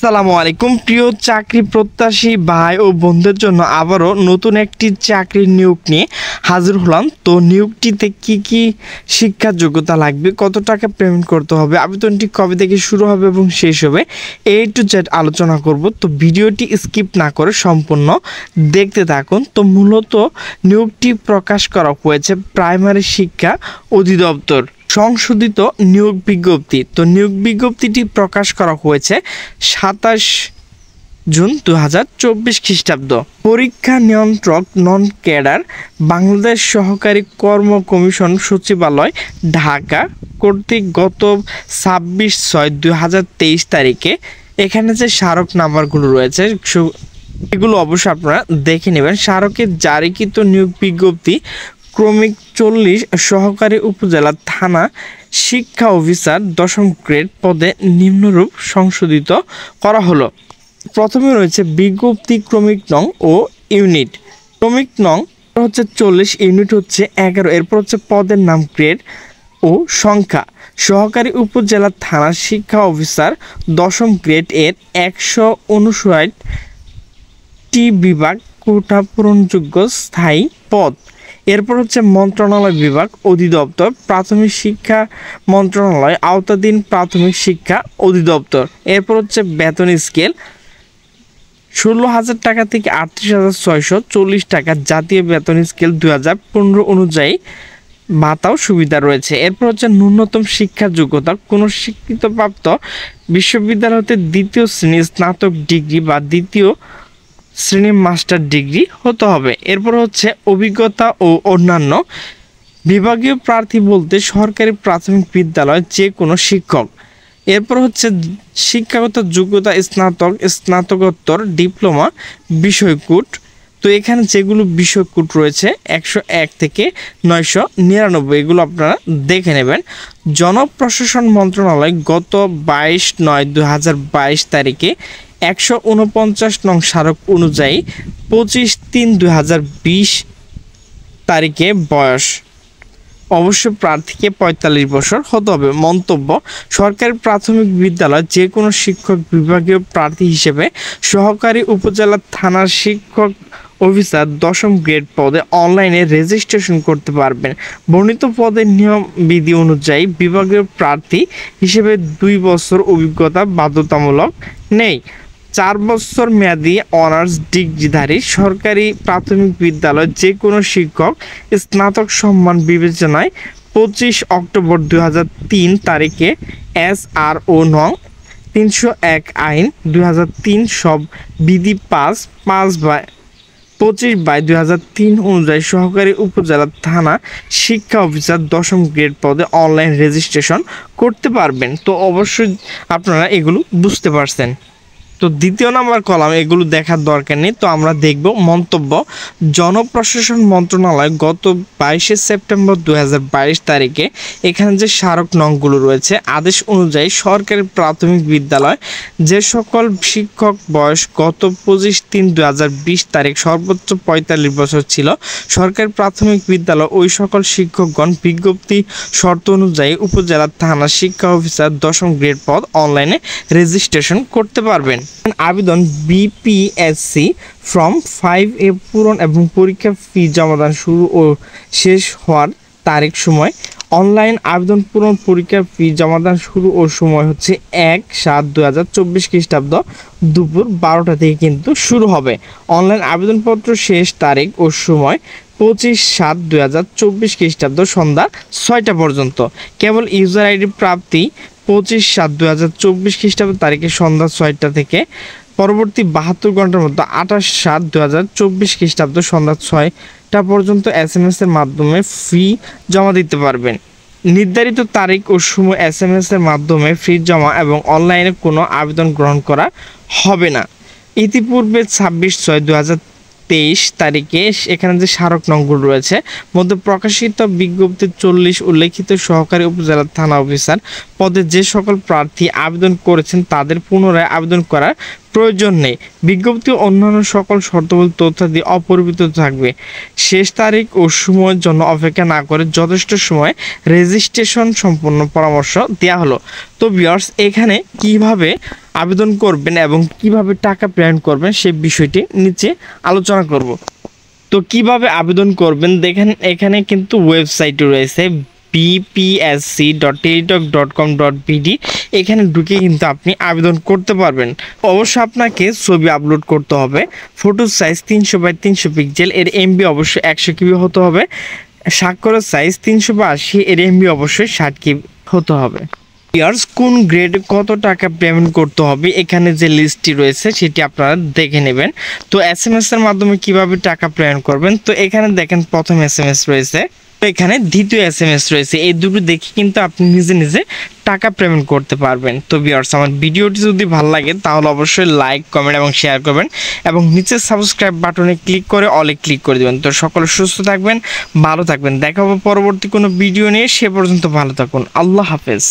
আসসালামু আলাইকুম প্রিয় চাকরি প্রত্যাশী ভাই ও বন্ধুদের জন্য আবারও নতুন একটি চাকরির নিয়োগ নিয়ে হাজির হলাম। তো নিয়োগটিতে কি শিক্ষা যোগ্যতা লাগবে, কত টাকা পেমেন্ট করতে হবে, আবেদনটি কবে থেকে শুরু হবে এবং শেষ হবে, A to Z আলোচনা করব। তো ভিডিওটি স্কিপ না করে সম্পূর্ণ দেখতে থাকুন। তো মূলত নিয়োগটি প্রকাশ করা হয়েছে প্রাইমারি শিক্ষা অধিদপ্তর সংশোধিত নিয়োগ বিজ্ঞপ্তি। তো নিয়োগ বিজ্ঞপ্তিটি প্রকাশ করা হয়েছে 27 জুন 2024 খ্রিস্টাব্দ। পরীক্ষা নিয়ন্ত্রক নন ক্যাডার বাংলাদেশ সহকারী কর্ম কমিশন সচিবালয় ঢাকা কর্তৃক গত 26/6/2023 তারিখে এখানে যে স্মারক নাম্বারগুলো রয়েছে এগুলো অবশ্যই আপনারা দেখে নেবেন। স্মারকের জারিকৃত নিয়োগ বিজ্ঞপ্তি ক্রমিক 40 সহকারী উপজেলা থানা শিক্ষা অফিসার 10ম গ্রেড পদে নিম্নরূপ সংশোধিত করা হলো। প্রথমে রয়েছে বিজ্ঞপ্তি ক্রমিক নং ও ইউনিট। ক্রমিক নং হচ্ছে 40, ইউনিট হচ্ছে 11, এরপর হচ্ছে পদের নাম, গ্রেড ও সংখ্যা। সহকারী উপজেলা থানা শিক্ষা অফিসার 10ম গ্রেড এর 159টি বিভাগ কোটা পূরণযোগ্য স্থায়ী পদ। এরপর হচ্ছে মন্ত্রণালয় বিভাগ অধিদপ্তর প্রাথমিক শিক্ষা মন্ত্রণালয় আওতাধীন প্রাথমিক শিক্ষা অধিদপ্তর। এরপর হচ্ছে বেতন স্কেল 16,000 টাকা থেকে 38,640 টাকা, জাতীয় বেতন স্কেল 2015 অনুযায়ী ভাতাও সুবিধা রয়েছে। এরপর হচ্ছে ন্যূনতম শিক্ষা যোগ্যতা কোনো স্বীকৃতপ্রাপ্ত বিশ্ববিদ্যালয় হতে দ্বিতীয় শ্রেণী স্নাতক ডিগ্রি বা দ্বিতীয় শ্রেণী মাস্টার ডিগ্রি হতে হবে। এরপর হচ্ছে অভিজ্ঞতা ও অন্যান্য বিভাগীয় প্রার্থী বলতে সরকারি প্রাথমিক বিদ্যালয় যে কোনো শিক্ষক। এরপর হচ্ছে শিক্ষাগত যোগ্যতা স্নাতক, স্নাতকোত্তর, ডিপ্লোমা, বিষয়কোট। তো এখানে যেগুলো বিষয়কোট রয়েছে 101 থেকে 999 এগুলো আপনারা দেখে নেবেন। জনপ্রশাসন মন্ত্রণালয় গত 22/9/2022 তারিখে 149 নং স্মারক অনুযায়ী 25/3/2020 তারিখে বয়স অবশ্য প্রার্থীকে 45 বছর হতে হবে। মন্তব্য: সরকারি প্রাথমিক বিদ্যালয় যে কোনো শিক্ষক বিভাগীয় প্রার্থী হিসেবে সহকারী উপজেলা থানার শিক্ষক অফিসার 10ম গ্রেড পদে অনলাইনে রেজিস্ট্রেশন করতে পারবেন। বর্ণিত পদের নিয়ম বিধি অনুযায়ী বিভাগীয় প্রার্থী হিসেবে 2 বছর অভিজ্ঞতা বাধ্যতামূলক নেই। 4 বছর মেয়াদী অনার্স ডিগ্রিধারী সরকারি প্রাথমিক বিদ্যালয় যে কোনো শিক্ষক স্নাতক সম্মান বিবেচনায় 25 অক্টোবর 2003 তারিখে SRO নং 301 আইন 2003 সব বিধি 25/2003 অনুযায়ী সহকারী উপজেলা থানা শিক্ষা অফিসার 10ম গ্রেড পদে অনলাইন রেজিস্ট্রেশন করতে পারবেন। তো অবশ্যই আপনারা এগুলো বুঝতে পারছেন। তো দ্বিতীয় নাম্বার কলাম এগুলো দেখার দরকার নেই। তো আমরা দেখব মন্তব্য: জনপ্রশাসন মন্ত্রণালয় গত 22 সেপ্টেম্বর 2022 তারিখে এখানে যে স্মারক নংগুলো রয়েছে আদেশ অনুযায়ী সরকারি প্রাথমিক বিদ্যালয় যে সকল শিক্ষক বয়স গত 25/3/2020 তারিখ সর্বোচ্চ 45 বছর ছিল সরকারি প্রাথমিক বিদ্যালয় ওই সকল শিক্ষকগণ বিজ্ঞপ্তি শর্ত অনুযায়ী উপজেলা থানা শিক্ষা অফিসার 10ম গ্রেড পদ অনলাইনে রেজিস্ট্রেশন করতে পারবেন। আবেদন BPSC ফর্ম 5A পূরণ এবং পরীক্ষা ফি জমাদান শুরু ও শেষ হওয়ার তারিখ সময়। অনলাইন আবেদন পূরণ পরীক্ষার ফি জমাদান শুরু ও সময় হচ্ছে 1/7/2024 খ্রিস্টাব্দ দুপুর 12টা থেকে কিন্তু শুরু হবে। অনলাইন আবেদনপত্র শেষ তারিখ ও সময় 25/7/2024 খ্রিস্টাব্দ সন্ধ্যা 6টা পর্যন্ত। কেবল ইউজার আইডি প্রাপ্তি 25/7/2024 খ্রিস্টাব্দ তারিখে সন্ধ্যা 6টা থেকে পরবর্তী 72 ঘন্টার মধ্যে 28/7/2024 খ্রিস্টাব্দ সন্ধ্যা 6টা পর্যন্ত SMS এর মাধ্যমে ফি জমা দিতে পারবেন। নির্ধারিত তারিখ ও সময় SMS এর মাধ্যমে ফি জমা এবং অনলাইনে কোনো আবেদন গ্রহণ করা হবে না। ইতিপূর্বে 26/6/2023 তারিখে এখানে যে স্মারক নংগুলো রয়েছে মধ্যে প্রকাশিত বিজ্ঞপ্তি 40 উল্লেখিত সহকারী উপজেলা থানা অফিসার পদে যে সকল প্রার্থী আবেদন করেছেন তাদের পুনরায় আবেদন করার প্রয়োজন নেই। বিজ্ঞপ্তি অন্যান্য সকল শর্তাবলী তথ্যাদি অপরিবর্তিত থাকবে। শেষ তারিখ ও সময়ের জন্য অপেক্ষা না করে যথেষ্ট সময় রেজিস্ট্রেশন সম্পূর্ণ পরামর্শ দেওয়া হলো। তো ভিউয়ার্স, এখানে কিভাবে আবেদন করবেন এবং কিভাবে টাকা পেমেন্ট করবেন সেই বিষয়টি নিচে আলোচনা করব। তো কিভাবে আবেদন করবেন দেখেন, এখানে কিন্তু ওয়েবসাইট রয়েছে bpsc.teletalk.com.bd। এখানে ঢুকে কিন্তু আপনি আবেদন করতে পারবেন। অবশ্যই আপনাকে ছবি আপলোড করতে হবে। ফটো সাইজ 300x300 পিক্সেল, এর এমবি অবশ্যই 100 কিবি হতে হবে। স্বাক্ষরের সাইজ 380, এর এমবি অবশ্যই 60 কিবি হতে হবে। ইয়ার্স কোন গ্রেড কত টাকা পেমেন্ট করতে হবে এখানে যে লিস্টটি রয়েছে সেটি আপনারা দেখে নেবেন। তো SMS এর মাধ্যমে কিভাবে টাকা পেমেন্ট করবেন, তো এখানে দেখেন প্রথম SMS রয়েছে, তো এখানে দ্বিতীয় SMS রয়েছে। এই দুটো দেখে কিন্তু আপনি নিজে নিজে টাকা পেমেন্ট করতে পারবেন। তো ভিউয়ার্স, আমার ভিডিওটি যদি ভালো লাগে তাহলে অবশ্যই লাইক, কমেন্ট এবং শেয়ার করবেন এবং নিচে সাবস্ক্রাইব বাটনে ক্লিক করে অলে ক্লিক করে দেবেন। তো সকলে সুস্থ থাকবেন, ভালো থাকবেন। দেখা হবে পরবর্তী কোনো ভিডিও নিয়ে। সে পর্যন্ত ভালো থাকুন। আল্লাহ হাফেজ।